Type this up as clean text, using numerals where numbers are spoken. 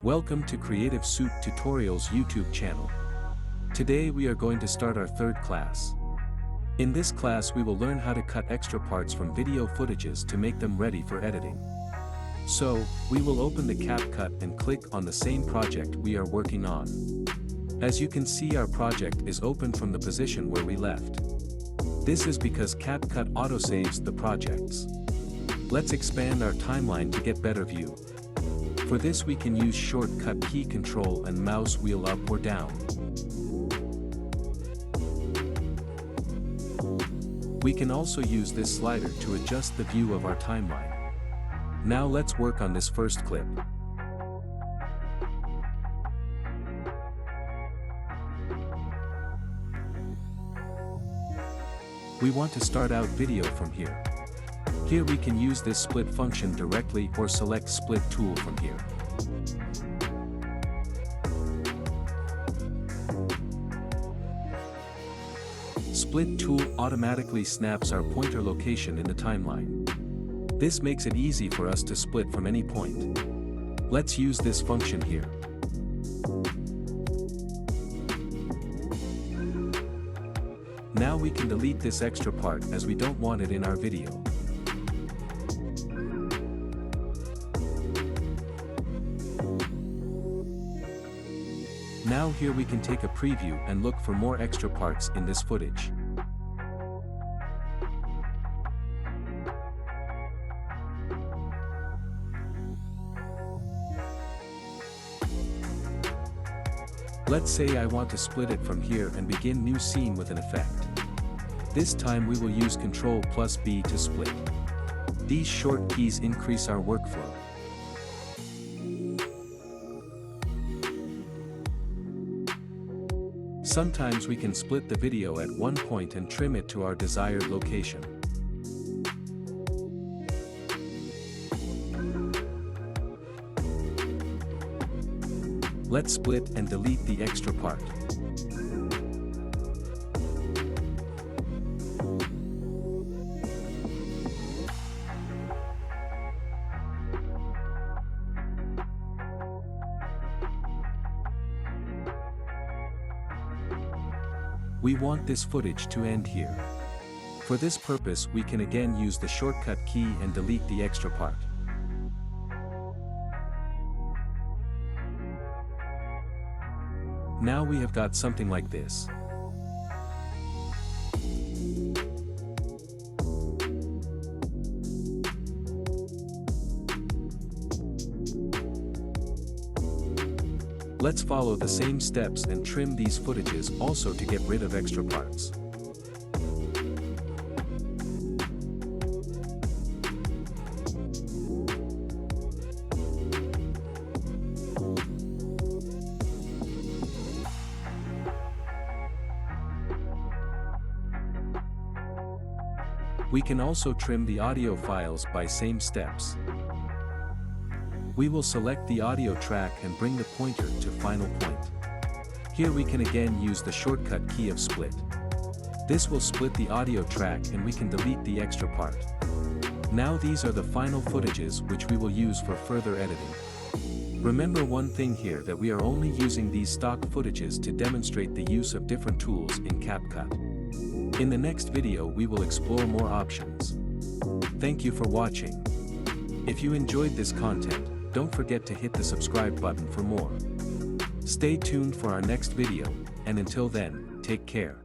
Welcome to Creative Suit Tutorials YouTube channel. Today we are going to start our third class. In this class we will learn how to cut extra parts from video footages to make them ready for editing. So, we will open the Capcut and click on the same project we are working on. As you can see, our project is open from the position where we left. This is because Capcut autosaves the projects. Let's expand our timeline to get better view. For this we can use shortcut key control and mouse wheel up or down. We can also use this slider to adjust the view of our timeline. Now let's work on this first clip. We want to start out video from here. Here we can use this split function directly or select split tool from here. Split tool automatically snaps our pointer location in the timeline. This makes it easy for us to split from any point. Let's use this function here. Now we can delete this extra part as we don't want it in our video. Now here we can take a preview and look for more extra parts in this footage. Let's say I want to split it from here and begin new scene with an effect. This time we will use Ctrl+B to split. These short keys increase our workflow. Sometimes we can split the video at one point and trim it to our desired location. Let's split and delete the extra part. We want this footage to end here. For this purpose we can again use the shortcut key and delete the extra part. Now we have got something like this. Let's follow the same steps and trim these footages also to get rid of extra parts. We can also trim the audio files by same steps. We will select the audio track and bring the pointer to final point. Here we can again use the shortcut key of split. This will split the audio track and we can delete the extra part. Now these are the final footages which we will use for further editing. Remember one thing here, that we are only using these stock footages to demonstrate the use of different tools in Capcut. In the next video we will explore more options. Thank you for watching. If you enjoyed this content, don't forget to hit the subscribe button for more. Stay tuned for our next video, and until then, take care.